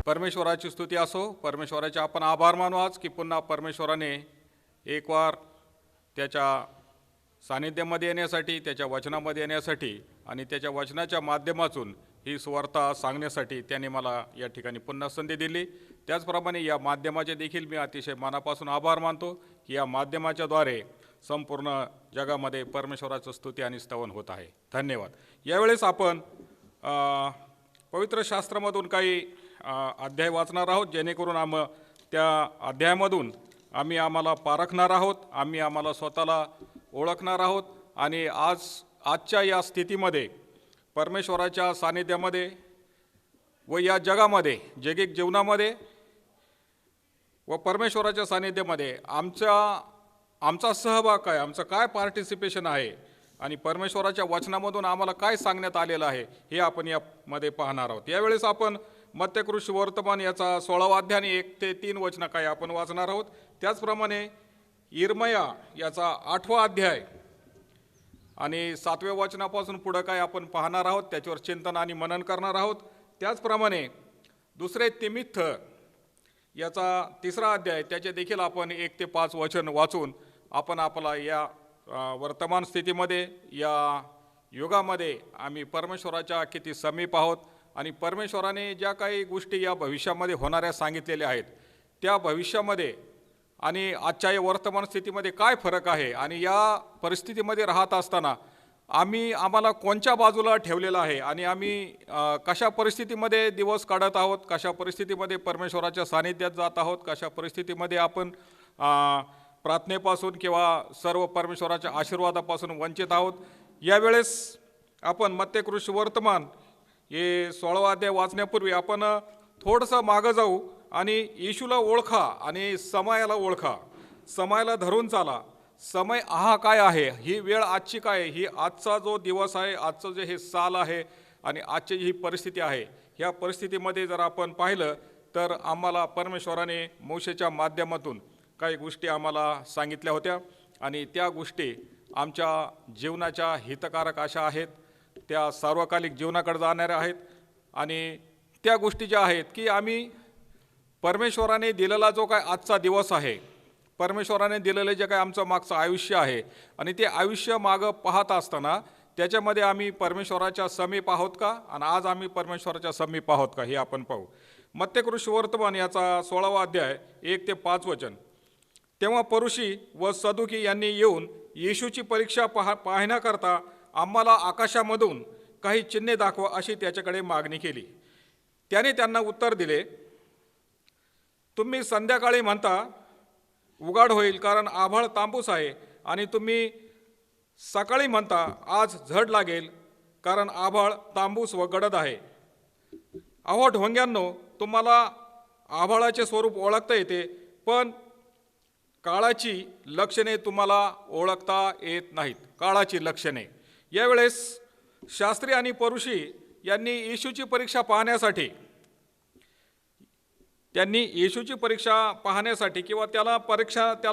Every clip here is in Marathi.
परमेश्वराची स्तुती असो, परमेश्वराचे आपण आभार मानू आज की पुन्हा परमेश्वराने एक वार त्याच्या सानिध्यामध्ये येण्यासाठी, त्याच्या वचनामध्ये येण्यासाठी आणि त्याच्या वचनाच्या माध्यमातून ही सुवार्ता सांगण्यासाठी त्याने मला या ठिकाणी पुन्हा संधी दिली। त्याचप्रमाणे या माध्यमाचे देखील मी अतिशय मनापासून आभार मानतो की या माध्यमाच्याद्वारे संपूर्ण जगामध्ये परमेश्वराचं स्तुती आणि स्तवन होत आहे। धन्यवाद। यावेळेस आपण पवित्र शास्त्रामधून काही अध्याय वाचणार आहोत, जेणेकरून त्या अध्यायामधून आम्हाला पारखणार आहोत, आम्हाला स्वतःला ओळखणार आहोत आणि आजच्या या स्थितीमध्ये परमेश्वराच्या सानिध्यामध्ये व या जगामध्ये जैविक जीवनामध्ये व परमेश्वराच्या सानिध्यामध्ये आमचा सहभाग काय, आमचं काय पार्टिसिपेशन आहे आणि परमेश्वराच्या वचनामधून आम्हाला काय सांगण्यात आलेलं आहे हे आपण यामध्ये पाहणार आहोत। यावेळेस आपण मत्तेकृ वर्तमान याचा 16वा अध्याय आणि 1 ते 3 वचन काय आपण वाचणार आहोत। त्याचप्रमाणे इर्मया याचा 8वा अध्याय आणि 7व्या वचनापासून पुढे काय आपण पाहणार आहोत, त्याच्यावर चिंतन आणि मनन करणार आहोत। त्याचप्रमाणे दुसरे तिमित्थ याचा 3रा अध्याय, त्याचे देखील आपण 1 ते 5 वचन वाचून आपण आपला या वर्तमान स्थितीमध्ये या युगामध्ये आम्ही परमेश्वराच्या किती समीप आहोत आणि परमेश्वराने ज्या काही गोष्टी या भविष्यामध्ये होणाऱ्या सांगितलेल्या आहेत त्या भविष्यामध्ये आणि आजच्या या वर्तमान स्थितीमध्ये काय फरक आहे आणि या परिस्थितीमध्ये राहत असताना आम्हाला कोणत्या बाजूला ठेवलेलं आहे आणि आम्ही कशा परिस्थितीमध्ये दिवस काढत आहोत, कशा परिस्थितीमध्ये परमेश्वराच्या सानिध्यात जात आहोत, कशा परिस्थितीमध्ये आपण प्रार्थनेपासून किंवा सर्व परमेश्वराच्या आशीर्वादापासून वंचित आहोत। यावेळेस आपण मत्तेकृ वर्तमान हे 16वा अध्याय वाचण्यापूर्वी आपण थोडंसं मागं जाऊ आणि येशूला ओळखा आणि समयाला ओळखा, समयाला धरून चाला। समय हा काय आहे, ही वेळ आजची काय आहे, ही आजचा जो दिवस आहे, आजचं जे हे साल आहे आणि आजची ही परिस्थिती आहे, ह्या परिस्थितीमध्ये जर आपण पाहिलं तर आम्हाला परमेश्वराने मोशेच्या माध्यमातून काही गोष्टी आम्हाला सांगितल्या होत्या आणि त्या गोष्टी आमच्या जीवनाच्या हितकारक अशा आहेत, त्या सार्वकालिक जीवनाकडे जाणाऱ्या आहेत आणि त्या गोष्टी ज्या आहेत की आम्ही परमेश्वराने दिलेला जो काय आजचा दिवस आहे, परमेश्वराने दिलेलं जे काय आमचं मागचं आयुष्य आहे आणि ते आयुष्य मागं पाहत असताना त्याच्यामध्ये आम्ही परमेश्वराच्या समीप आहोत का आणि आज आम्ही परमेश्वराच्या समीप आहोत का हे आपण पाहू। मत्तेकृ वर्तमान याचा 16वा अध्याय 1 ते 5 वचन। तेव्हा परुषी व सदुकी यांनी येऊन येशूची परीक्षा पाहण्याकरता आम्हाला आकाशामधून काही चिन्हे दाखवा अशी त्याच्याकडे मागणी केली। त्याने त्यांना उत्तर दिले, तुम्ही संध्याकाळी म्हणता उघाड होईल कारण आभाळ तांबूस आहे आणि तुम्ही सकाळी म्हणता आज झड लागेल कारण आभाळ तांबूस व गडद आहे। अहो ढोंग्यांनो, तुम्हाला आभाळाचे स्वरूप ओळखता येते पण काळाची लक्षणे तुम्हाला ओळखता येत नाहीत। काळाची लक्षणे। यावेळेस शास्त्री आणि परुषी यांनी येशूची परीक्षा पाहण्यासाठी किंवा त्याला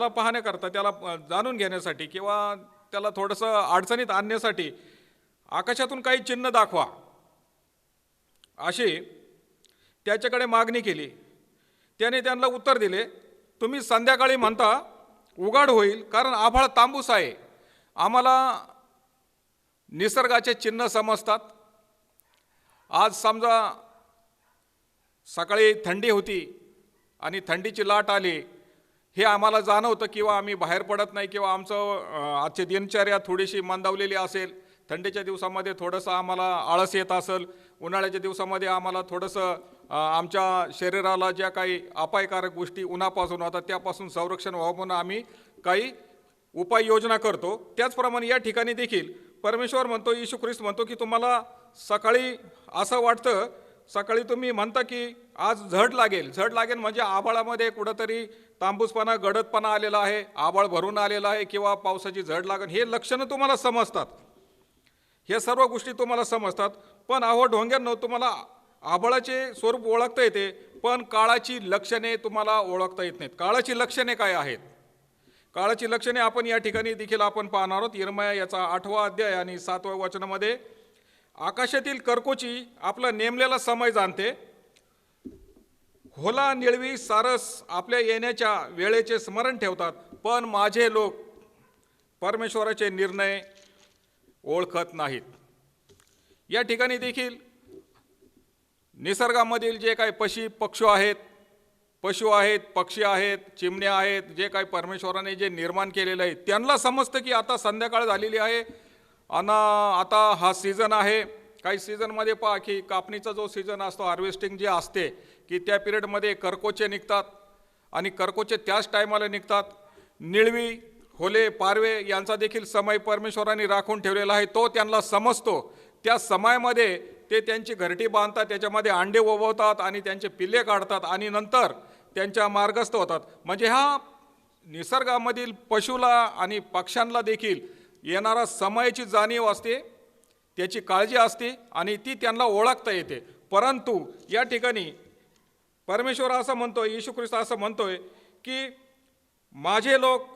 पाहण्याकरता, त्याला जाणून घेण्यासाठी किंवा त्याला थोडंसं अडचणीत आणण्यासाठी आकाशातून काही चिन्ह दाखवा अशी त्याच्याकडे मागणी केली। त्याने त्यांना उत्तर दिले, तुम्ही संध्याकाळी म्हणता उघाड होईल कारण आभाळ तांबूस आहे। आम्हाला निसर्गाचे चिन्ह समजतात। आज समजा सकाळी थंडी होती आणि थंडीची लाट आली हे आम्हाला जाणवतं किंवा आम्ही बाहेर पडत नाही किंवा आजची दिनचर्या थोडीशी मंदावलेली असेल, थंडीच्या दिवसामध्ये थोडंसं आम्हाला आळस येत असेल, उन्हाळ्याच्या दिवसामध्ये आम्हाला थोडंसं आमच्या शरीराला ज्या काही अपायकारक गोष्टी उन्हापासून होतात त्यापासून संरक्षण व्हावं म्हणून आम्ही काही उपाययोजना करतो। त्याचप्रमाणे या ठिकाणी देखील परमेश्वर म्हणतो, येशू ख्रिस्त म्हणतो की तुम्हाला सकाळी असं वाटतं, सकाळी तुम्ही म्हणता की आज झड लागेल म्हणजे आभाळामध्ये कुठंतरी तांबूसपणा, गडदपणा आलेला आहे, आभाळ भरून आलेला आहे किंवा पावसाची झड लागेल, हे लक्षणं तुम्हाला समजतात, हे सर्व गोष्टी तुम्हाला समजतात। पण अहो ढोंग्यांनो, तुम्हाला आभाळाचे स्वरूप ओळखता येते पण काळाची लक्षणे तुम्हाला ओळखता येत नाहीत। काळाची लक्षणे काय आहेत? काळाची लक्षणे आपण या ठिकाणी देखील आपण पाहणार आहोत। इर्मया याचा 8वा अध्याय आणि 7व्या वचनामध्ये आकाशातील कर्कोची आपला नेमलेला समय जाणते, होला निळवी सारस आपल्या येण्याच्या वेळेचे स्मरण ठेवतात, पण माझे लोक परमेश्वराचे निर्णय ओळखत नाहीत. या ठिकाणी देखील निसर्गामधील जे काही पशु आहेत, पक्षी आहेत, चिमण्या आहेत, जे काही परमेश्वराने जे निर्माण केलेलं आहे त्यांना समजतं की आता संध्याकाळ झालेली आहे आणि आता हा सीझन आहे. काही सीझनमध्ये पहा की कापणीचा जो सीझन असतो, हार्वेस्टिंग जे असते, की त्या पिरियडमध्ये करकोचे निघतात आणि करकोचे त्याच टायमाला निघतात. निळवी, होले, पारवे यांचा देखील समय परमेश्वराने राखून ठेवलेला आहे, तो त्यांना समजतो. त्या समयामध्ये ते त्यांची घरटी बांधतात, त्याच्यामध्ये अंडे ओववतात आणि त्यांचे पिल्ले काढतात आणि नंतर त्यांच्या मार्गस्थ होतात. म्हणजे हा निसर्गामधील पशुला आणि पक्ष्यांना देखील येणारा समयाची जाणीव असते, त्याची काळजी असते आणि ती त्यांना ओळखता येते. परंतु या ठिकाणी परमेश्वर असं म्हणतोय, येशू ख्रिस्त असं म्हणतोय की माझे लोक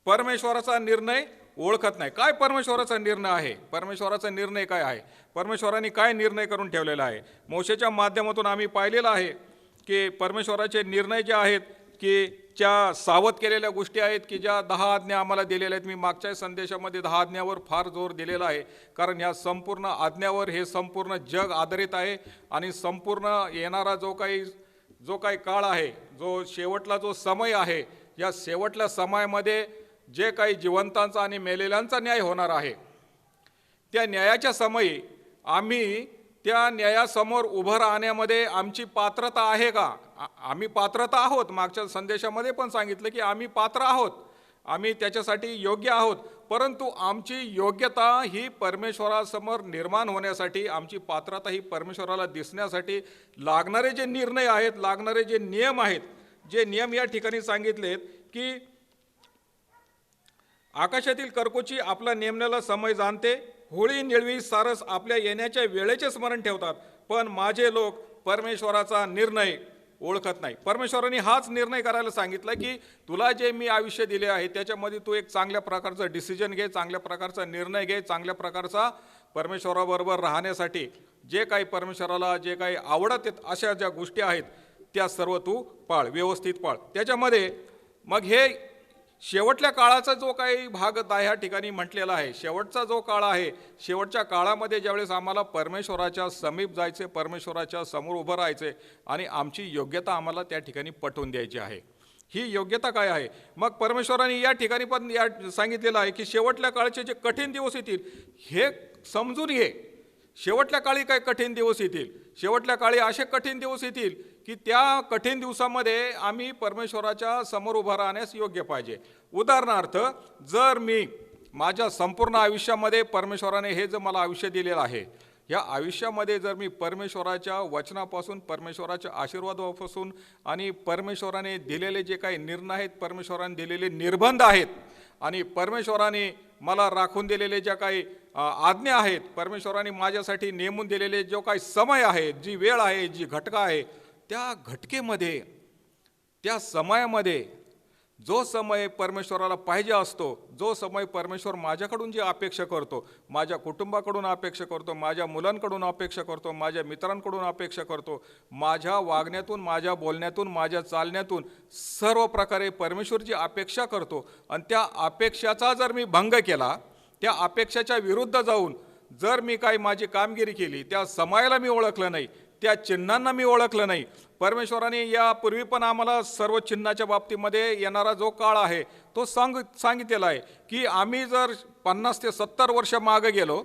परमेश्वराचा निर्णय ओळखत नाही. काय परमेश्वराचा निर्णय आहे? परमेश्वराचा निर्णय काय आहे? परमेश्वराने काय निर्णय करून ठेवलेला आहे? मोशेच्या माध्यमातून आम्ही पाहिलेलं आहे की परमेश्वराचे निर्णय जे आहेत की ज्या सावध केलेल्या गोष्टी आहेत, की ज्या 10 आज्ञा आम्हाला दिलेल्या आहेत. मी मागच्या संदेशामध्ये 10 आज्ञावर फार जोर दिलेला आहे, कारण ह्या संपूर्ण आज्ञावर हे संपूर्ण जग आधारित आहे आणि संपूर्ण येणारा जो काही काळ आहे, जो शेवटला जो समय आहे, या शेवटल्या समयामध्ये जे काही जिवंतांचा आणि मेलेल्यांचा न्याय होणार आहे, त्या न्यायाच्या समयी आम्ही त्या न्यायासमोर उभं राहण्यामध्ये आमची पात्रता आहे का? आम्ही पात्रता आहोत. मागच्या संदेशामध्ये पण सांगितलं की आम्ही पात्र आहोत, आम्ही त्याच्यासाठी योग्य आहोत. परंतु आमची योग्यता ही परमेश्वरासमोर निर्माण होण्यासाठी, आमची पात्रता ही परमेश्वराला दिसण्यासाठी लागणारे जे निर्णय आहेत, लागणारे जे नियम आहेत, जे नियम या ठिकाणी सांगितलेत की आकाशातील करकोची आपला नेमलेला समय जाणते, होळी निळवी सारस आपल्या येण्याच्या वेळेचे स्मरण ठेवतात, पण माझे लोक परमेश्वराचा निर्णय ओळखत नाही. परमेश्वराने हाच निर्णय करायला सांगितला की तुला जे मी आयुष्य दिले आहे त्याच्यामध्ये तू एक चांगल्या प्रकारचा डिसिजन घे, चांगल्या प्रकारचा निर्णय घे, चांगल्या प्रकारचा परमेश्वराबरोबर राहण्यासाठी जे काही परमेश्वराला जे काही आवडत अशा ज्या गोष्टी आहेत त्या सर्व तू पाळ, व्यवस्थित पाळ. त्याच्यामध्ये मग हे शेवटल्या काळाचा जो काही भाग ह्या ठिकाणी म्हटलेला आहे, शेवटचा जो काळ आहे, शेवटच्या काळामध्ये ज्यावेळेस आम्हाला परमेश्वराच्या समीप जायचे, परमेश्वराच्या समोर उभं राहायचे आणि आमची योग्यता आम्हाला त्या ठिकाणी पटवून द्यायची आहे. ही योग्यता काय आहे? मग परमेश्वराने या ठिकाणी पण सांगितलेलं आहे की शेवटल्या काळचे जे कठीण दिवस येतील हे समजून घे. शेवटल्या काळी काय कठीण दिवस येतील? शेवटल्या काळी असे कठीण दिवस येतील की त्या कठीण दिवसामध्ये आम्ही परमेश्वराच्या समोर उभं राहण्यास योग्य पाहिजे. उदाहरणार्थ, जर मी माझ्या संपूर्ण आयुष्यामध्ये परमेश्वराने हे जे मला आयुष्य दिलेलं आहे, या आयुष्यामध्ये जर मी परमेश्वराच्या वचनापासून, परमेश्वराच्या आशीर्वादापासून आणि परमेश्वराने दिलेले जे काही निर्णय आहेत, परमेश्वराने दिलेले निर्बंध आहेत आणि परमेश्वराने मला राखून दिलेले ज्या काही आज्ञा आहेत, परमेश्वराने माझ्यासाठी नेमून दिलेले जो काही समय आहे, जी वेळ आहे, जी घटका आहे, त्या घटकेमध्ये, त्या समयामध्ये जो समय परमेश्वराला पाहिजे असतो, जो समय परमेश्वर माझ्याकडून जे अपेक्षा करतो, माझ्या कुटुंबाकडून अपेक्षा करतो, माझ्या मुलांकडून अपेक्षा करतो, माझ्या मित्रांकडून अपेक्षा करतो, माझ्या वागण्यातून, माझ्या बोलण्यातून, माझ्या चालण्यातून सर्व प्रकारे परमेश्वर जी अपेक्षा करतो आणि त्या अपेक्षाचा जर मी भंग केला, त्या अपेक्षाच्या विरुद्ध जाऊन जर मी काही माझी कामगिरी केली, त्या समयाला मी ओळखलं नाही, त्या चिन्हांना मी ओळखलं नाही. परमेश्वराने यापूर्वी पण आम्हाला सर्व चिन्हाच्या बाबतीमध्ये येणारा जो काळ आहे तो सांगितलेला आहे की आम्ही जर 50 ते 70 वर्ष मागे गेलो,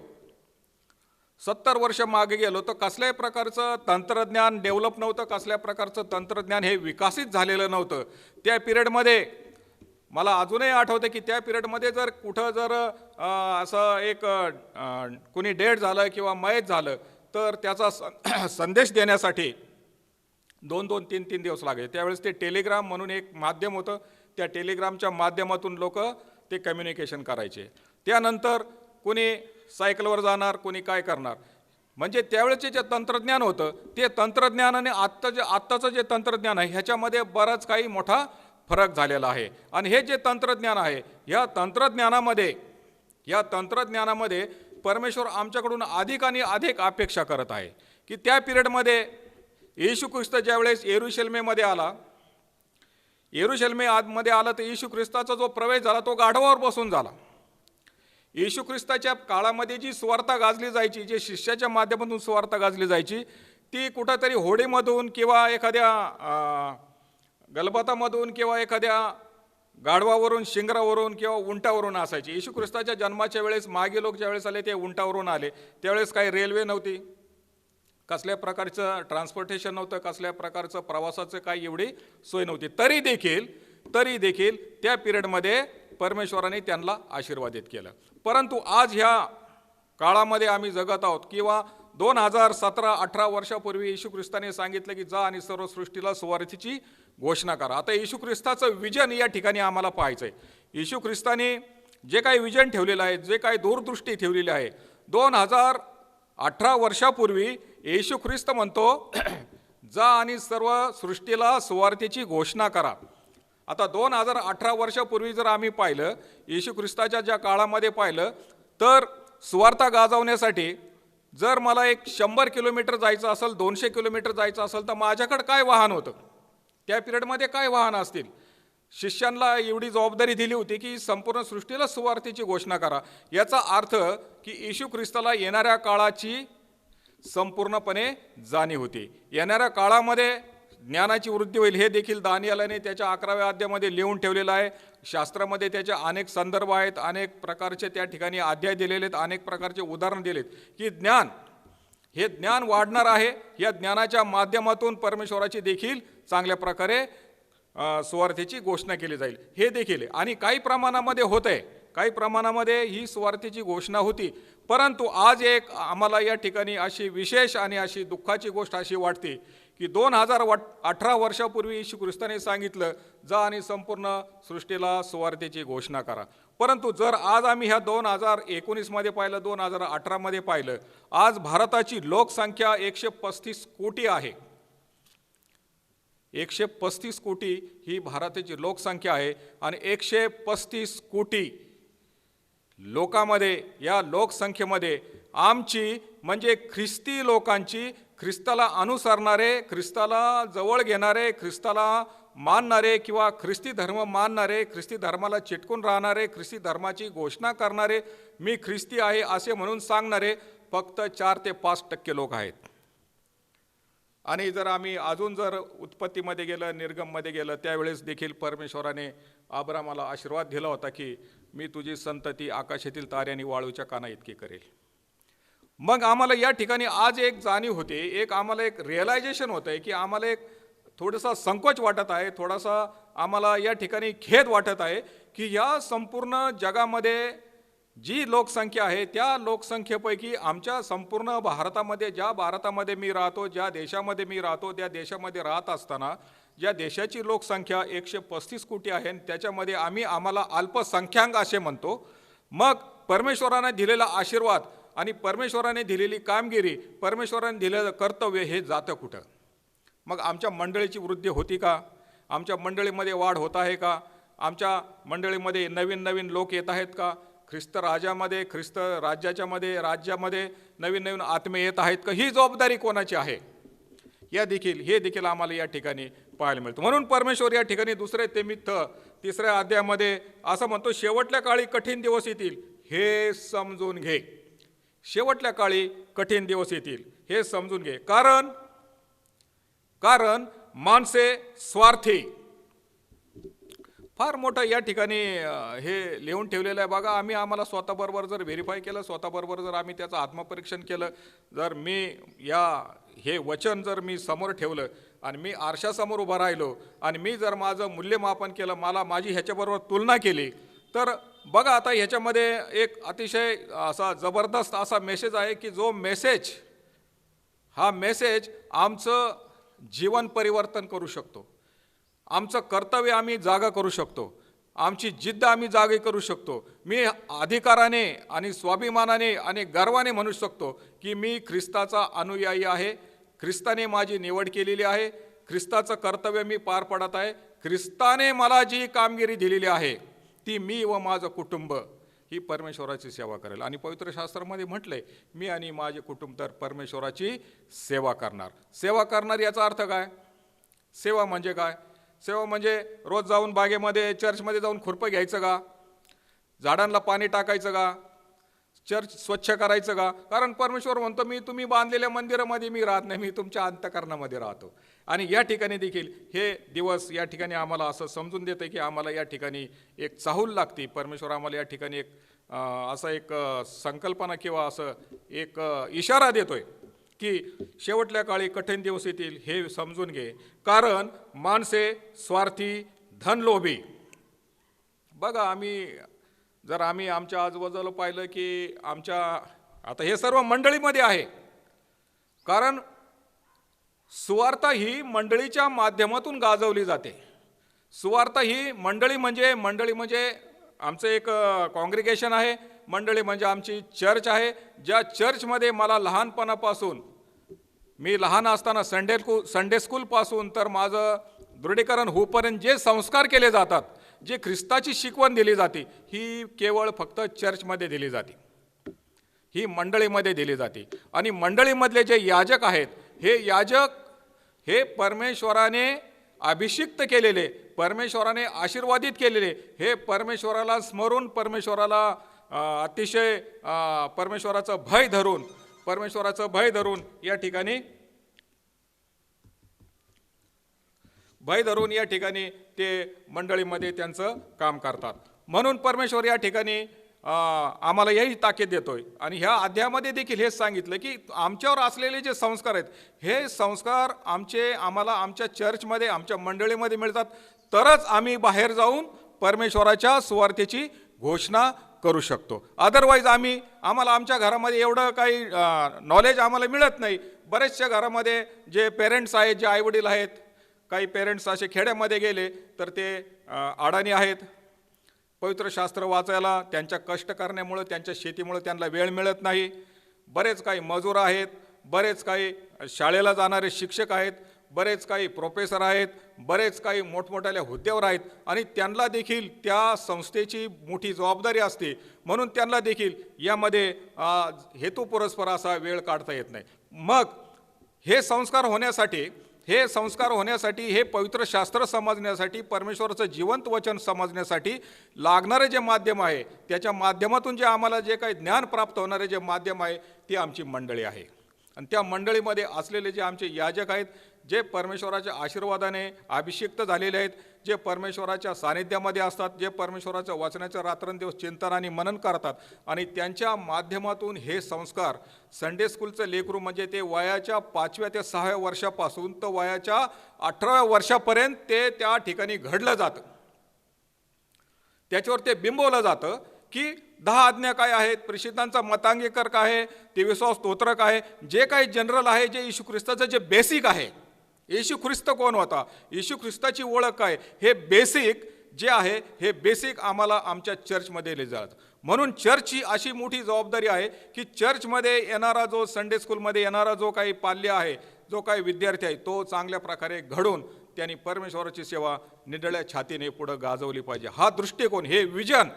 70 वर्ष मागे गेलो तर कसल्याही प्रकारचं तंत्रज्ञान डेव्हलप नव्हतं, कसल्या प्रकारचं तंत्रज्ञान हे विकसित झालेलं नव्हतं. त्या पिरियडमध्ये मला अजूनही आठवतं की त्या पिरियडमध्ये जर कुठं जर असं एक कोणी डेड झालं किंवा मयत झालं तर त्याचा संदेश देण्यासाठी 2-2, 3-3 दिवस लागे. त्यावेळेस ते टेलिग्राम म्हणून एक माध्यम होतं, त्या टेलिग्रामच्या माध्यमातून लोक ते कम्युनिकेशन करायचे. त्यानंतर कोणी सायकलवर जाणार, कोणी काय करणार. म्हणजे त्यावेळेचे जे तंत्रज्ञान होतं ते तंत्रज्ञान आणि आत्ताचं जे तंत्रज्ञान आहे ह्याच्यामध्ये बराच काही मोठा फरक झालेला आहे. आणि हे जे तंत्रज्ञान आहे, या तंत्रज्ञानामध्ये परमेश्वर आमच्याकडून अधिक आणि अधिक अपेक्षा करत आहे की त्या पिरियडमध्ये येशू ख्रिस्त ज्यावेळेस येरुशलेमेमध्ये आला, मध्ये आला, तर येशू ख्रिस्ताचा जो प्रवेश झाला तो गाढवावर बसून झाला. येशू ख्रिस्ताच्या काळामध्ये जी सुवार्ता गाजली जायची, जे शिष्याच्या माध्यमातून सुवार्ता गाजली जायची, ती कुठंतरी होडीमधून किंवा एखाद्या गलबतामधून किंवा एखाद्या गाढवावरून, शिंगरावरून किंवा उंटावरून असायची. येशू ख्रिस्ताच्या जन्माच्या वेळेस मागे लोक ज्यावेळेस आले ते उंटावरून आले. त्यावेळेस काही रेल्वे नव्हती, कसल्या प्रकारचं ट्रान्सपोर्टेशन नव्हतं, कसल्या प्रकारचं प्रवासाचं काही एवढी सोय नव्हती. तरी देखील त्या पिरियडमध्ये परमेश्वराने त्यांना आशीर्वादित केलं. परंतु आज ह्या काळामध्ये आम्ही जगत आहोत, किंवा 2017-18 वर्षापूर्वी येशू ख्रिस्ताने सांगितलं की जा आणि सर्व सृष्टीला सुवार्तेची घोषणा करा. आता येशू ख्रिस्ताचं विजन या ठिकाणी आम्हाला पाहायचं आहे. येशू ख्रिस्ताने जे काही विजन ठेवलेलं आहे, जे काही दूरदृष्टी ठेवलेली आहे, 2018 वर्षापूर्वी येशू ख्रिस्त म्हणतो जा आणि सर्व सृष्टीला सुवार्तेची घोषणा करा. आता 2018 वर्षापूर्वी जर आम्ही पाहिलं, येशू ख्रिस्ताच्या ज्या काळामध्ये पाहिलं, तर सुवार्ता गाजवण्यासाठी जर मला 100 किलोमीटर जायचं असेल, 200 किलोमीटर जायचं असेल, तर माझ्याकडे काय वाहन होतं, त्या पिरियडमध्ये काय वाहन असतील. शिष्यांना एवढी जबाबदारी दिली होती की संपूर्ण सृष्टीला सुवार्तेची घोषणा करा. याचा अर्थ की येशू ख्रिस्ताला येणाऱ्या काळाची संपूर्णपणे जाणीव होती. येणाऱ्या काळामध्ये ज्ञानाची वृद्धी होईल, हे देखील दानिएलाने त्याच्या 11व्या अध्यायामध्ये लिहून ठेवलेलं आहे. शास्त्रामध्ये त्याचे अनेक संदर्भ आहेत, अनेक प्रकारचे त्या ठिकाणी अध्याय दिलेले आहेत, अनेक प्रकारचे उदाहरण दिलेत की हे ज्ञान वाढणार आहे. या ज्ञानाच्या माध्यमातून परमेश्वराची देखील चांगल्या प्रकारे सुवार्तेची घोषणा केली जाईल, हे देखील. आणि काही प्रमाणामध्ये होत आहे, काही प्रमाणामध्ये ही सुवार्तेची घोषणा होती. परंतु आज एक आम्हाला या ठिकाणी अशी विशेष आणि अशी दुःखाची गोष्ट अशी वाटते की 2018 वर्षापूर्वी येशू ख्रिस्ताने सांगितलं जा आणि संपूर्ण सृष्टीला सुवार्तेची घोषणा करा. परंतु जर आज आम्ही ह्या 2019 मध्ये पाहिलं, 2018 मध्ये पाहिलं, आज भारताची लोकसंख्या 135 कोटी आहे. 135 कोटी ही भारताची लोकसंख्या आहे. आणि 135 कोटी लोकांमध्ये, या लोकसंख्येमध्ये आमची म्हणजे ख्रिस्ती लोकांची, ख्रिस्ताला अनुसरणारे, ख्रिस्ताला जवळ घेणारे, ख्रिस्ताला मानणारे किंवा ख्रिस्ती धर्म मानणारे, ख्रिस्ती धर्माला चिटकून राहणारे, ख्रिस्ती धर्माची घोषणा करणारे, मी ख्रिस्ती आहे असे म्हणून सांगणारे फक्त 4 ते 5% लोक आहेत. आणि जर आम्ही अजून जर उत्पत्तीमध्ये गेलं, निर्गममध्ये गेलं, त्यावेळेस देखील परमेश्वराने अब्रामाला आशीर्वाद दिला होता की मी तुझी संतती आकाशातील ताऱ्यांनी वाळूच्या काना इतकी करेल. मग आम्हाला या ठिकाणी आज एक जाणीव होते, आम्हाला एक रिअलायझेशन होतं आहे की आम्हाला एक थोडासा संकोच वाटत आहे, थोडासा आम्हाला या ठिकाणी खेद वाटत आहे की या संपूर्ण जगामध्ये जी लोकसंख्या आहे त्या लोकसंख्येपैकी आमच्या संपूर्ण भारतामध्ये, ज्या भारतामध्ये मी राहतो, ज्या देशामध्ये मी राहतो, त्या देशामध्ये राहत असताना ज्या देशाची लोकसंख्या 135 कोटी आहे, त्याच्यामध्ये आम्हाला अल्पसंख्याक असे म्हणतो. मग परमेश्वराने दिलेला आशीर्वाद आणि परमेश्वराने दिलेली कामगिरी, परमेश्वराने दिलेलं कर्तव्य हे जातं कुठं? मग आमच्या मंडळीची वृद्धी होती का? आमच्या मंडळीमध्ये वाढ होत आहे का? आमच्या मंडळीमध्ये नवीन लोक येत आहेत का? ख्रिस्त राज्यामध्ये नवीन आत्मे येत आहेत का? ही जबाबदारी कोणाची आहे? हे देखील आम्हाला या ठिकाणी पाहायला मिळतं. म्हणून परमेश्वर या ठिकाणी 2 तिमित्थ 3 अध्यायामध्ये असं म्हणतो, शेवटल्या काळी कठीण दिवस येतील हे समजून घे. शेवटल्या काळी कठीण दिवस येतील हे समजून घे. कारण माणसे स्वार्थी. फार मोठं या ठिकाणी हे लिहून ठेवलेलं आहे बघा. आम्हाला स्वतःबरोबर जर व्हेरीफाय केलं, स्वतःबरोबर जर आम्ही त्याचं आत्मपरीक्षण केलं, जर मी हे वचन जर मी समोर ठेवलं आणि मी आरशासमोर उभा राहिलो आणि मी जर माझं मूल्यमापन केलं, माझी ह्याच्याबरोबर तुलना केली, तर बघा आता ह्याच्यामध्ये एक अतिशय असा जबरदस्त असा मेसेज आहे की जो मेसेज आमचं जीवन परिवर्तन करू शकतो, आमचं कर्तव्य आम्ही जागा करू शकतो, आमची जिद्द आम्ही जागी करू शकतो. मी अधिकाराने आणि स्वाभिमानाने आणि गर्वाने म्हणू शकतो की मी ख्रिस्ताचा अनुयायी आहे, ख्रिस्ताने माझी निवड केलेली आहे, ख्रिस्ताचं कर्तव्य मी पार पडत आहे, ख्रिस्ताने मला जी कामगिरी दिलेली आहे ती मी व माझं कुटुंब ही परमेश्वराची सेवा करेल. आणि पवित्र शास्त्रामध्ये म्हटलंय, मी आणि माझे कुटुंब तर परमेश्वराची सेवा करणार. सेवा करणार याचा अर्थ काय? सेवा म्हणजे काय? सेवा म्हणजे रोज जाऊन बागेमध्ये चर्चमध्ये जाऊन खुरपं घ्यायचं का? झाडांना पाणी टाकायचं का? चर्च स्वच्छ करायचं का? कारण परमेश्वर म्हणतो, मी तुम्ही बांधलेल्या मंदिरामध्ये मी राहत नाही, मी तुमच्या अंतःकरणामध्ये राहतो. आणि या ठिकाणी देखील हे दिवस या ठिकाणी आम्हाला असं समजून देतं की आम्हाला या ठिकाणी एक चाहूल लागते. परमेश्वर आम्हाला या ठिकाणी एक असा एक संकल्पना किंवा असं एक इशारा देतोय की शेवटल्या काळी कठीण दिवस येतील हे समजून घे, कारण माणसे स्वार्थी, धनलोभी. बघा, आम्ही आमच्या आजूबाजूला पाहिलं की आमच्या आता हे सर्व मंडळीमध्ये आहे, कारण सुवार्ता ही मंडळीच्या माध्यमातून गाजवली जाते. सुवार्ता ही मंडळी म्हणजे आमचं एक कॉंग्रिगेशन आहे, मंडळी म्हणजे आमची चर्च आहे. ज्या चर्चमध्ये मला लहानपणापासून, मी लहान असताना संडे स्कूलपासून तर माझं दृढीकरण होईपर्यंत जे संस्कार केले जातात, जे ख्रिस्ताची शिकवण दिली जाते, ही केवळ फक्त चर्चमध्ये दिली जाते, ही मंडळीमध्ये दिली जाते. आणि मंडळीमधले जे याजक आहेत, हे याजक हे परमेश्वराने अभिषिक्त केलेले, परमेश्वराने आशीर्वादित केलेले, हे परमेश्वराला स्मरून, परमेश्वराला अतिशय परमेश्वराचं भय धरून या ठिकाणी ते मंडळीमध्ये त्यांचं काम करतात. म्हणून परमेश्वर या ठिकाणी आम्हाला यही ताकीद देतोय. आणि ह्या अध्यायामध्ये देखील हेच सांगितलं की आमच्यावर असलेले जे संस्कार आहेत, हे संस्कार आम्हाला आमच्या चर्चमध्ये, आमच्या मंडळीमध्ये मिळतात, तरच आम्ही बाहेर जाऊन परमेश्वराच्या सुवार्तेची घोषणा करू शकतो. अदरवाईज आम्हाला आमच्या घरामध्ये एवढं काही नॉलेज आम्हाला मिळत नाही. बरेचशा घरामध्ये जे पेरेंट्स आहेत, जे आईवडील आहेत, काही पेरेंट्स असे खेड्यामध्ये गेले तर ते अडाणी आहेत. पवित्र शास्त्र वाचायला त्यांच्या कष्ट करण्यामुळं, त्यांच्या शेतीमुळं त्यांना वेळ मिळत नाही. बरेच काही मजूर आहेत, बरेच काही शाळेला जाणारे शिक्षक आहेत, बरेच काही प्रोफेसर आहेत, बरेच काही मोठमोठ्या हुद्द्यावर आहेत. आणि त्यांना देखील त्या संस्थेची मोठी जबाबदारी असते, म्हणून त्यांना देखील यामध्ये हेतुपुरस्पर असा वेळ काढता येत नाही. मग हे संस्कार होण्यासाठी, हे पवित्र शास्त्र समजण्यासाठी, परमेश्वराचं जिवंत वचन समजण्यासाठी लागणारे जे माध्यम आहे, त्याच्या माध्यमातून जे आम्हाला जे काही ज्ञान प्राप्त होणारे जे माध्यम आहे, ती आमची मंडळी आहे. आणि त्या मंडळीमध्ये असलेले जे आमचे याजक आहेत, जे परमेश्वराच्या आशीर्वादाने अभिषिक्त झालेले आहेत, जे परमेश्वराच्या सानिध्यामध्ये असतात, जे परमेश्वराच्या वचनाचं रात्रंदिवस चिंतन आणि मनन करतात, आणि त्यांच्या माध्यमातून हे संस्कार संडे स्कूलचं लेकरू म्हणजे ते वयाच्या 5व्या ते 6व्या वर्षापासून तर वयाच्या 18व्या वर्षापर्यंत ते त्या ठिकाणी घडलं जातं. त्याच्यावर ते बिंबवलं जातं की 10 आज्ञा काय आहेत, प्रेषितांचा मतांगीकर काय आहे, 23 स्तोत्र काय आहे, जे काही जनरल आहे, जे येशू ख्रिस्ताचं जे बेसिक आहे, येशू ख्रिस्त कोण होता, येशू ख्रिस्ताची ओळख काय, हे बेसिक जे आहे, हे बेसिक आम्हाला आमच्या चर्चमध्ये दिले जातात. म्हणून चर्चची अशी मोठी जबाबदारी आहे की चर्चमध्ये येणारा जो संडे स्कूलमध्ये येणारा जो काही पाल्य आहे, जो काही विद्यार्थी आहे, तो चांगल्या प्रकारे घडून त्यांनी परमेश्वराची सेवा निडळ्या छातीने पुढं गाजवली पाहिजे. हा दृष्टिकोन, हे विजन,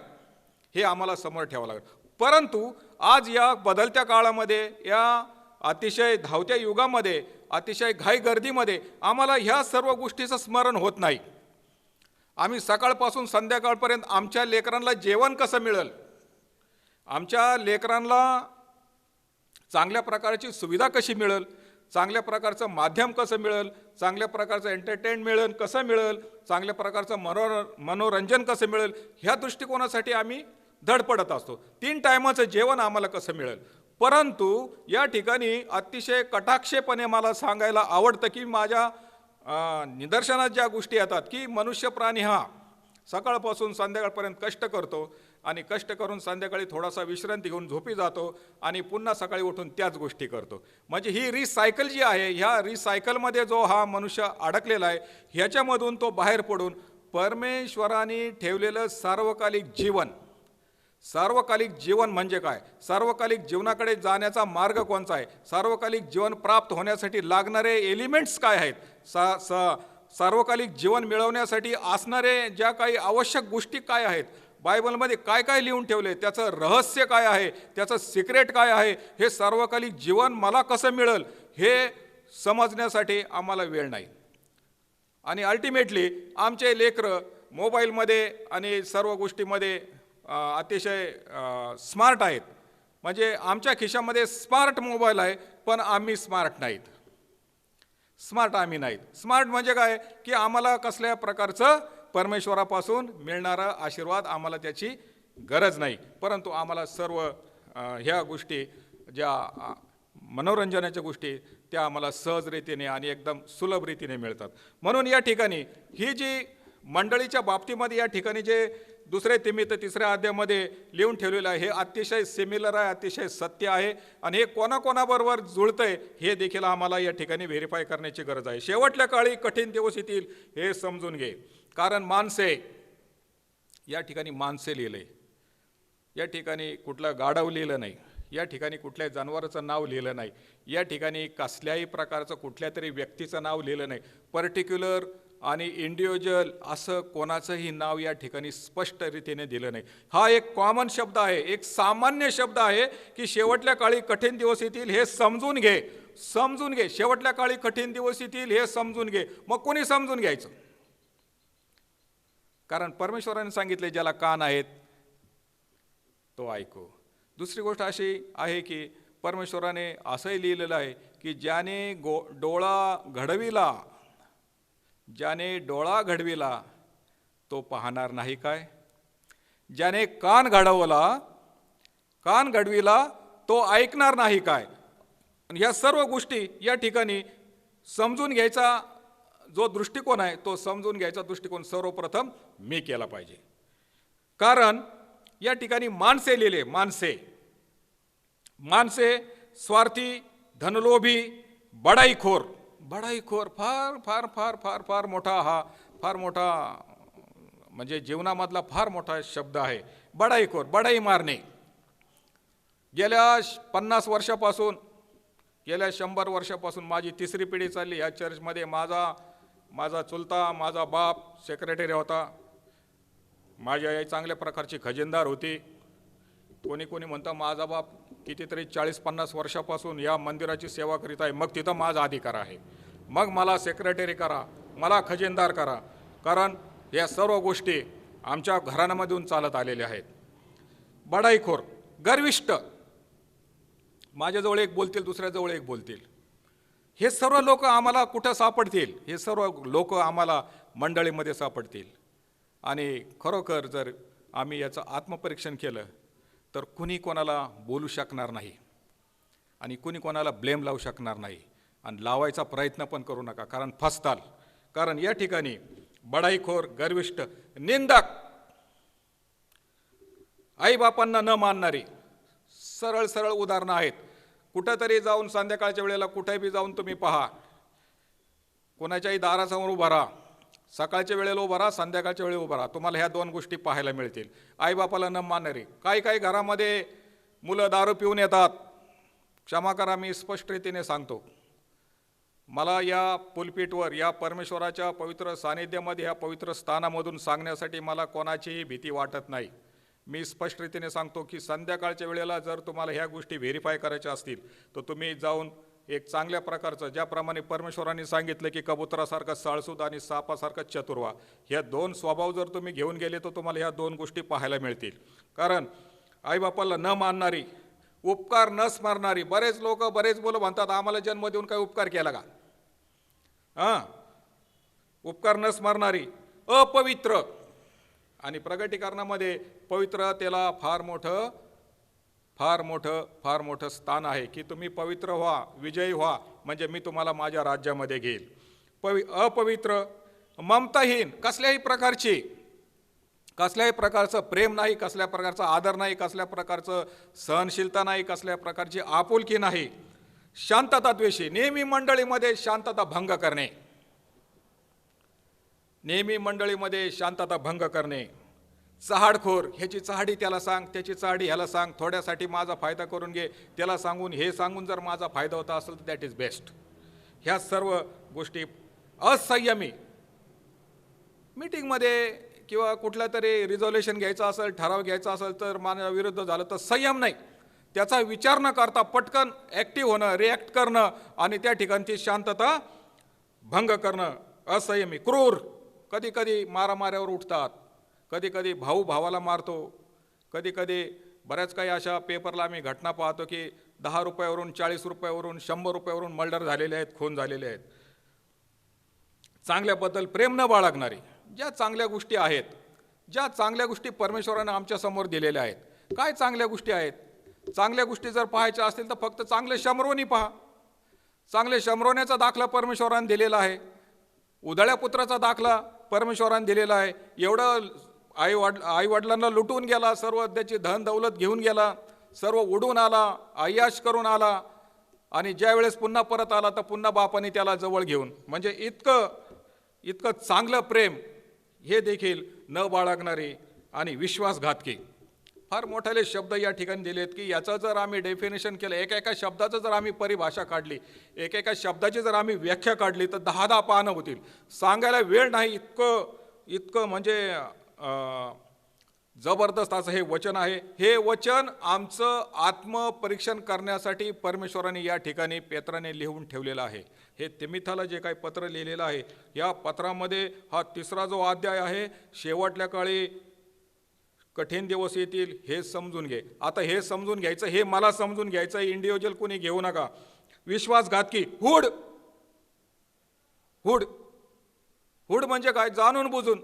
हे आम्हाला समोर ठेवावं लागेल. परंतु आज या बदलत्या काळामध्ये, या अतिशय धावत्या युगामध्ये, अतिशय घाई गर्दीमध्ये आम्हाला ह्या सर्व गोष्टीचं स्मरण होत नाही. आम्ही सकाळपासून संध्याकाळपर्यंत आमच्या लेकरांना जेवण कसं मिळेल, आमच्या लेकरांना चांगल्या प्रकारची सुविधा कशी मिळेल, चांगल्या प्रकारचं माध्यम कसं मिळेल, चांगल्या प्रकारचं एंटरटेन मिळेल कसं मिळेल, चांगल्या प्रकारचं मनोरंजन कसं मिळेल, ह्या दृष्टिकोनासाठी आम्ही धडपडत असतो. 3 टायमाचं जेवण आम्हाला कसं मिळेल. परंतु या ठिकाणी अतिशय कटाक्षेपणे मला सांगायला आवडतं की माझ्या निदर्शनात ज्या गोष्टी येतात की मनुष्य प्राणी हा सकाळपासून संध्याकाळपर्यंत कष्ट करतो, आणि कष्ट करून संध्याकाळी थोडासा विश्रांती घेऊन झोपी जातो, आणि पुन्हा सकाळी उठून त्याच गोष्टी करतो. म्हणजे ही रिसायकल जी आहे, ह्या रिसायकलमध्ये जो हा मनुष्य अडकलेला आहे, ह्याच्यामधून तो बाहेर पडून परमेश्वराने ठेवलेलं सार्वकालिक जीवन म्हणजे काय, सार्वकालिक जीवनाकडे जाण्याचा मार्ग कोणता आहे, सार्वकालिक जीवन प्राप्त होण्यासाठी लागणारे एलिमेंट्स काय आहेत, सार्वकालिक जीवन मिळवण्यासाठी असणारे ज्या काही आवश्यक गोष्टी काय आहेत, बायबलमध्ये काय काय लिहून ठेवले, त्याचं रहस्य काय आहे, त्याचं सिक्रेट काय आहे, हे सार्वकालिक जीवन मला कसं मिळेल हे समजण्यासाठी आम्हाला वेळ नाही. आणि अल्टिमेटली आमचे लेकरं मोबाईलमध्ये आणि सर्व गोष्टीमध्ये अतिशय स्मार्ट आहेत. म्हणजे आमच्या खिशामध्ये स्मार्ट मोबाईल आहे, पण आम्ही स्मार्ट नाहीत. स्मार्ट म्हणजे काय की आम्हाला कसल्या प्रकारचं परमेश्वरापासून मिळणारा आशीर्वाद आम्हाला त्याची गरज नाही, परंतु आम्हाला सर्व ह्या गोष्टी ज्या मनोरंजनाच्या गोष्टी त्या आम्हाला सहज रीतीने आणि एकदम सुलभ रीतीने मिळतात. म्हणून या ठिकाणी ही जी मंडळीच्या बाबतीमध्ये या ठिकाणी जे दुसरे तिमित तिसऱ्या अध्यायामध्ये लिहून ठेवलेलं आहे हे अतिशय सिमिलर आहे, अतिशय सत्य आहे. आणि हे कोणाकोणाबरोबर जुळतंय हे देखील आम्हाला या ठिकाणी व्हेरीफाय करण्याची गरज आहे. शेवटल्या काळी कठीण दिवस येतील हे समजून घे. कारण माणसे, या ठिकाणी माणसे लिहिलंय, या ठिकाणी कुठलं गाढव लिहिलं नाही, या ठिकाणी कुठल्याही जनावराचं नाव लिहिलं नाही, या ठिकाणी कसल्याही प्रकारचं कुठल्या तरी व्यक्तीचं नाव लिहिलं नाही. पर्टिक्युलर आणि इंडिव्हिज्युअल असं कोणाचंही नाव या ठिकाणी स्पष्ट रीतीने दिलं नाही. हा एक कॉमन शब्द आहे, एक सामान्य शब्द आहे की शेवटल्या काळी कठीण दिवस येतील हे समजून घे. शेवटल्या काळी कठीण दिवस येतील हे समजून घे. मग कोणी समजून घ्यायचं? कारण परमेश्वराने सांगितले ज्याला कान आहेत तो ऐकू. दुसरी गोष्ट अशी आहे की परमेश्वराने असंही लिहिलेलं आहे की ज्याने डोळा घडविला तो पाहणार नाही काय, ज्याने कान घडविला तो ऐकणार नाही काय. या सर्व गोष्टी या ठिकाणी समजून घ्यायचा जो दृष्टिकोन आहे तो समजून घ्यायचा दृष्टिकोन सर्वप्रथम मी केला पाहिजे. कारण या ठिकाणी माणसे लिहिले, माणसे स्वार्थी, धनलोभी, बडाईखोर. फार फार फार फार फार मोठा म्हणजे जीवनामधला फार मोठा शब्द आहे. बडाईखोर, बडाई मारणे. गेल्या 50 वर्षापासून, गेल्या 100 वर्षापासून माझी तिसरी पिढी चालली या चर्चमध्ये. माझा चुलता, माझा बाप सेक्रेटरी होता, माझी आई चांगल्या प्रकारची खजिनदार होती. कोणी म्हणतं माझा बाप कितीतरी 40-50 वर्षापासून या मंदिराची सेवा करीत आहे, मग तिथं माझा अधिकार आहे, मग मला सेक्रेटरी करा, मला खजिनदार करा. कारण या सर्व गोष्टी आमच्या घराण्यामधून चालत आलेल्या आहेत. बडाईखोर, गर्विष्ठ, माझ्याजवळ एक बोलतील, दुसऱ्याजवळ एक बोलतील. हे सर्व लोक आम्हाला कुठं सापडतील? हे सर्व लोक आम्हाला मंडळीमध्ये सापडतील. आणि खरोखर जर आम्ही याचं आत्मपरीक्षण केलं तर कुणी कोणाला बोलू शकणार नाही आणि कुणी कोणाला ब्लेम लावू शकणार नाही. आणि लावायचा प्रयत्न पण करू नका, कारण फसताल. कारण या ठिकाणी बडाईखोर, गर्विष्ठ, निंदक, आईबापांना न मानणारी सरळ उदाहरणं आहेत. कुठंतरी जाऊन संध्याकाळच्या वेळेला कुठे बी जाऊन तुम्ही पहा, कोणाच्याही दारासमोर उभा राहा, सकाळच्या वेळेला उभा राहा, संध्याकाळच्या वेळेला उभा राहा, तुम्हाला ह्या दोन गोष्टी पाहायला मिळतील. आईबापाला न मानणारी. काही घरामध्ये मुलं दारू पिऊन येतात. क्षमा करा, मी स्पष्ट रीतीने सांगतो, मला या पुलपीटवर, या परमेश्वराच्या पवित्र सानिध्यामध्ये, या पवित्र स्थानामधून सांगण्यासाठी मला कोणाचीही भीती वाटत नाही. मी स्पष्ट रीतीने सांगतो की संध्याकाळच्या वेळेला जर तुम्हाला ह्या गोष्टी व्हेरीफाय करायच्या असतील तर तुम्ही जाऊन एक चांगल्या प्रकारचं, ज्याप्रमाणे परमेश्वरांनी सांगितलं की कबुतरासारखं साळसूद आणि सापासारखं चतुर्वा, ह्या दोन स्वभाव जर तुम्ही घेऊन गेले तर तुम्हाला ह्या दोन गोष्टी पाहायला मिळतील. कारण आईबापाला न मानणारी, उपकार न स्मरणारी. बरेच लोक, बरेच मुलं म्हणतात आम्हाला जन्म देऊन काय उपकार केला का? उपकार न स्मरणारी, अपवित्र. आणि प्रगटीकरणामध्ये पवित्र त्याला फार मोठं स्थान आहे की तुम्ही पवित्र व्हा, विजयी व्हा, म्हणजे मी तुम्हाला माझ्या राज्यामध्ये घेईल. अपवित्र, ममताहीन, कसल्याही प्रकारचं प्रेम नाही, कसल्या प्रकारचा आदर नाही, कसल्या प्रकारचं सहनशीलता नाही, कसल्या प्रकारची आपुलकी नाही. शांतता द्वेषी, नेहमी मंडळीमध्ये शांतता भंग करणे. चहाडखोर, ह्याची चहाडी त्याला सांग, त्याची चहाडी ह्याला सांग, थोड्यासाठी माझा फायदा करून घे, त्याला सांगून जर माझा फायदा होता असेल तर दॅट इज बेस्ट. ह्या सर्व गोष्टी. असंयमी, मीटिंगमध्ये किंवा कुठल्या तरी रिझोल्युशन घ्यायचं असेल, ठराव घ्यायचा असेल तर माझ्या विरुद्ध झालं तर संयम नाही, त्याचा विचार न करता पटकन ॲक्टिव्ह होणं, रिॲक्ट करणं आणि त्या ठिकाणची शांतता भंग करणं, असंयमी, क्रूर, कधी कधी मारामाऱ्यावर उठतात, कधी कधी भाऊ भावाला मारतो, कधी कधी बऱ्याच काही अशा पेपरला आम्ही घटना पाहतो की 10 रुपयावरून 40 रुपयावरून 100 रुपयावरून मर्डर झालेले आहेत, खून झालेले आहेत. चांगल्याबद्दल प्रेम न बाळगणारी ज्या चांगल्या गोष्टी आहेत, ज्या चांगल्या गोष्टी परमेश्वरानं आमच्यासमोर दिलेल्या आहेत, काय चांगल्या गोष्टी आहेत? चांगल्या गोष्टी जर पाहायच्या असतील तर फक्त चांगले शमरोनी पहा. चांगले शमरोण्याचा दाखला परमेश्वराने दिलेला आहे, उधळ्या पुत्राचा दाखला परमेश्वराने दिलेला आहे. एवढं आईवडिलांना लुटून गेला, सर्व त्याची धन दौलत घेऊन गेला, सर्व उडून आला, अय्याश करून आला, आणि ज्या वेळेस पुन्हा परत आला तर पुन्हा बापाने त्याला जवळ घेऊन, म्हणजे इतकं चांगलं प्रेम हे देखील न बाळगणारी आणि विश्वासघातकी. फार मोठाले शब्द या ठिकाणी दिलेत की याचं जर आम्ही डेफिनेशन केलं, एका शब्दाचं जर आम्ही परिभाषा काढली, एका शब्दाची जर आम्ही व्याख्या काढली तर 10 पानं होतील, सांगायला वेळ नाही, इतकं म्हणजे जबरदस्त असं हे वचन आहे. हे वचन आमचं आत्मपरीक्षण करण्यासाठी परमेश्वराने या ठिकाणी पेत्राने लिहून ठेवलेलं आहे. हे तिमिथाला जे काही पत्र लिहिलेलं आहे, या पत्रामध्ये हा 3रा जो अध्याय आहे, शेवटल्या काळी कठीण दिवस येतील हे समजून घे. आता हे समजून घ्यायचं, हे मला समजून घ्यायचं, इंडिव्हिज्युअल कोणी घेऊ नका. विश्वासघातकी, हुड म्हणजे काय? जाणून बुजून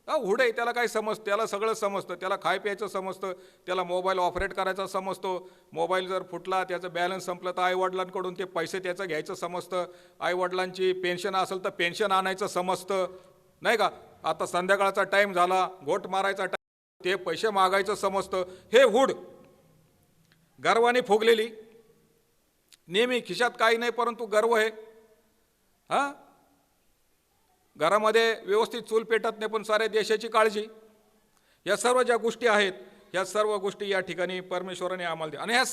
हुड आहे, त्याला काय समजतं? त्याला सगळं समजतं, त्याला खाय प्यायचं समजतं, त्याला मोबाईल ऑपरेट करायचा समजतो, मोबाईल जर फुटला, त्याचं बॅलन्स संपलं तर आईवडिलांकडून ते पैसे त्याचं घ्यायचं समजतं, आईवडिलांची पेन्शन असेल तर पेन्शन आणायचं समजतं, नाही का? आता संध्याकाळचा टाईम झाला, घोट मारायचा टाईम, ते पैसे मागायचं समजतं. हे हुड, गर्वाने फुगलेली, नेहमी खिशात काही नाही परंतु गर्व आहे. हां, घरामध्ये व्यवस्थित चूल पेटत नाही पण साऱ्या देशाची काळजी. या सर्व ज्या गोष्टी आहेत, ह्या सर्व गोष्टी या ठिकाणी परमेश्वराने आम्हाला दिल्या, आणि ह्या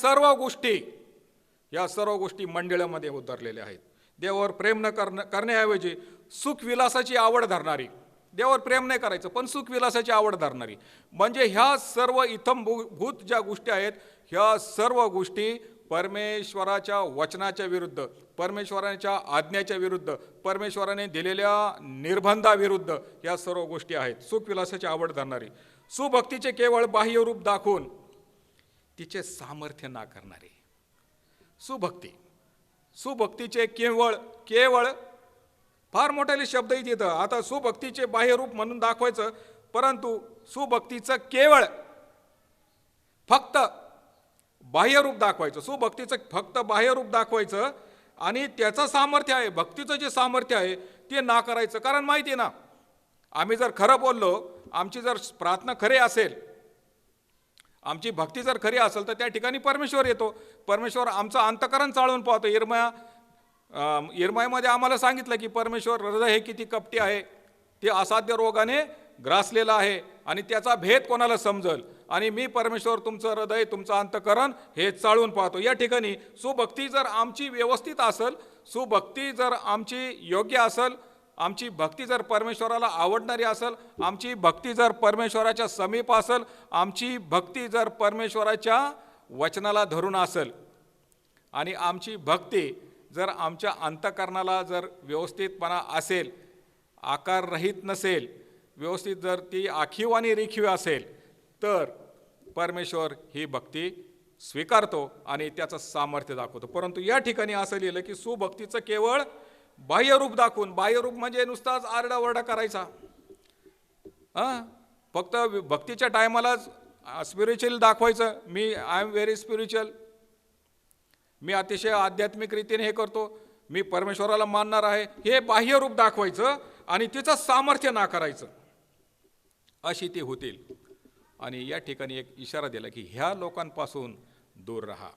सर्व गोष्टी मंडळामध्ये उतरलेल्या आहेत. देवावर प्रेम न करण्याऐवजी सुखविलासाची आवड धरणारी, देवावर प्रेम नाही करायचं पण सुखविलासाची आवड धरणारी, म्हणजे ह्या सर्व इत्थंभूत ज्या गोष्टी आहेत, ह्या सर्व गोष्टी परमेश्वराच्या वचनाच्या विरुद्ध, परमेश्वराच्या आज्ञेच्या विरुद्ध, परमेश्वराने दिलेल्या निर्बंधाविरुद्ध या सर्व गोष्टी आहेत. सुखविलासाची आवड धरणारी, सुभक्तीचे केवळ बाह्य रूप दाखवून तिचे सामर्थ्य ना करणारे. सुभक्तीचे केवळ फार मोठे शब्दही तिथं. आता सुभक्तीचे बाह्य रूप म्हणून दाखवायचं, परंतु सुभक्तीचं केवळ फक्त बाह्य रूप दाखवायचं, सुभक्तीचं फक्त बाह्य रूप दाखवायचं, आणि त्याचं सामर्थ्य आहे, भक्तीचं जे सामर्थ्य आहे ते ना करायचं. कारण माहिती आहे ना, आम्ही जर खरं बोललो, आमची जर प्रार्थना खरी असेल, आमची भक्ती जर खरी असेल तर त्या ठिकाणी परमेश्वर येतो. परमेश्वर आमचं अंतःकरण चाळून पाहतो. इरमायामध्ये आम्हाला सांगितलं की परमेश्वर हृदय हे किती कपटी आहे, ते असाध्य रोगाने ग्रासलेलं आहे, आणि त्याचा भेद कोणाला समजल, आणि मी परमेश्वर तुमचं हृदय, तुमचं अंतःकरण हे चाळून पाहतो. या ठिकाणी सुभक्ती जर आमची व्यवस्थित असेल, सुभक्ती जर आमची योग्य असेल, आमची भक्ती जर परमेश्वराला आवडणारी असेल, आमची भक्ती जर परमेश्वराच्या समीप असेल, आमची भक्ती जर परमेश्वराच्या वचनाला धरून असेल, आणि आमची भक्ती जर आमच्या अंतःकरणाला जर व्यवस्थितपणा असेल, आकाररहित नसेल, व्यवस्थित जर ती आखीव आणि रेखीव असेल, तर परमेश्वर ही भक्ती स्वीकारतो आणि त्याचं सामर्थ्य दाखवतो. परंतु या ठिकाणी असं लिहिलं की सुभक्तीचं केवळ बाह्यरूप दाखवून, बाह्यरूप म्हणजे नुसताच आरडाओरडा करायचा, फक्त भक्तीच्या टायमालाच स्पिरिच्युअल दाखवायचं, मी आय एम व्हेरी स्पिरिच्युअल, मी अतिशय आध्यात्मिक रीतीने हे करतो, मी परमेश्वराला मानणार आहे, हे बाह्यरूप दाखवायचं आणि तिचं सामर्थ्य नाकारायचं, अशी ती होतील. आणि या ठिकाणी एक इशारा दिला की ह्या लोकांपासून दूर राहा,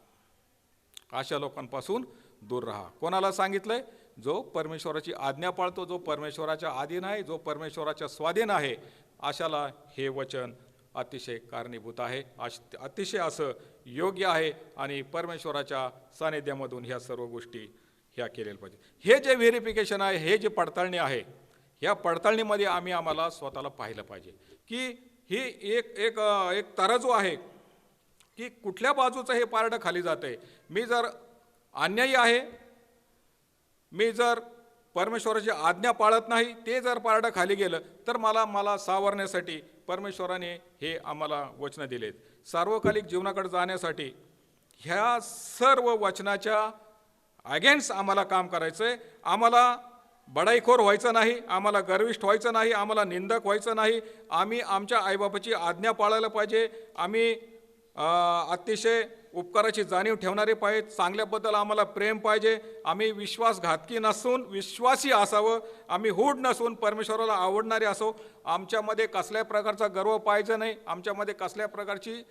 अशा लोकांपासून दूर राहा. कोणाला सांगितलंय? जो परमेश्वराची आज्ञा पाळतो, जो परमेश्वराच्या अधीन आहे, जो परमेश्वराच्या स्वाधीन आहे, अशाला हे वचन अतिशय कारणीभूत आहे, अतिशय असं योग्य आहे, आणि परमेश्वराच्या सानिध्यामधून ह्या सर्व गोष्टी ह्या केलेल्या पाहिजे. हे जे व्हेरिफिकेशन आहे, हे जे पडताळणी आहे, ह्या पडताळणीमध्ये आम्हाला स्वतःला पाहिलं पाहिजे की ही एक तराजू आहे की कुठल्या बाजूचं हे पारडं खाली जातंय. मी जर अन्यायी आहे, मी जर परमेश्वराची आज्ञा पाळत नाही, ते जर पारडं खाली गेलं तर मला सावरण्यासाठी परमेश्वराने हे आम्हाला वचनं दिलेत. सार्वकालिक जीवनाकडे जाण्यासाठी ह्या सर्व वचनाच्या अगेन्स्ट आम्हाला काम करायचं आहे. आम्हाला बडाईखोर व्हायचं नाही, आम्हाला गर्विष्ठ व्हायचं नाही, आम्हाला निंदक व्हायचं नाही. आम्ही आमच्या आईबापाची आज्ञा पाळायला पाहिजे. आम्ही अतिशय उपकाराची जाणीव ठेवणारे पाहिजे. चांगल्याबद्दल आम्हाला प्रेम पाहिजे. आम्ही विश्वासघातकी नसून विश्वासी असावं. आम्ही हूड नसून परमेश्वराला आवडणारे असो. आमच्यामध्ये कसल्याही प्रकारचा गर्व पाहिजे नाही. आमच्यामध्ये कसल्या प्रकारची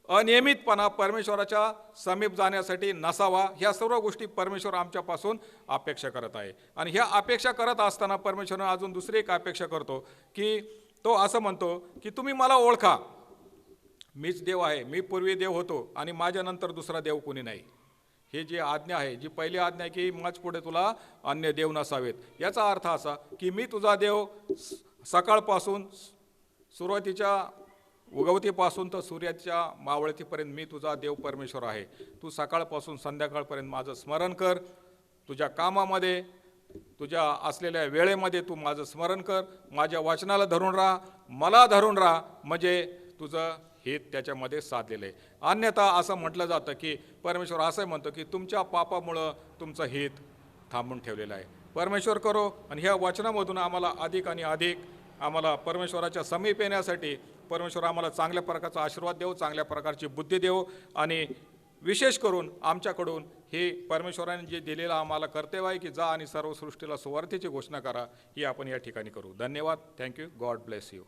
अनियमितपणा परमेश्वराच्या समीप जाण्यासाठी नसावा. ह्या सर्व गोष्टी परमेश्वर आमच्यापासून अपेक्षा करत आहे. आणि ह्या अपेक्षा करत असताना परमेश्वराने अजून दुसरी एक अपेक्षा करतो की तो असं म्हणतो की तुम्ही मला ओळखा, मीच देव आहे. मी पूर्वी देव होतो आणि माझ्यानंतर दुसरा देव कोणी नाही. हे जी आज्ञा आहे, जी पहिली आज्ञा आहे की माझ पुढे तुला अन्य देव नसावेत. याचा अर्थ असा की मी तुझा देव सकाळपासून सुरुवातीच्या उगवतीपासून तर सूर्याच्या मावळतीपर्यंत मी तुझा देव परमेश्वर आहे. तू सकाळपासून संध्याकाळपर्यंत माझं स्मरण कर. तुझ्या कामामध्ये, तुझ्या असलेल्या वेळेमध्ये तू माझं स्मरण कर. माझ्या वचनाला धरून राहा, मला धरून राहा, म्हणजे तुझं हित त्याच्यामध्ये साधलेलं आहे. अन्यथा असं म्हटलं जातं की परमेश्वर असं म्हणतो की तुमच्या पापामुळं तुमचं हित थांबून ठेवलेलं आहे. परमेश्वर करो आणि ह्या वचनामधून आम्हाला अधिक आणि अधिक आम्हाला परमेश्वराच्या समीप येण्यासाठी परमेश्वर आम्हाला चांगल्या प्रकारचा आशीर्वाद देव, चांगल्या प्रकारची बुद्धी देव आणि विशेष करून आमच्याकडून हे परमेश्वराने जे दिलेलं आम्हाला कर्तव्य आहे की जा आणि सर्व सृष्टीला सुवार्तेची घोषणा करा, ही आपण या ठिकाणी करू. धन्यवाद. थँक्यू. God bless you.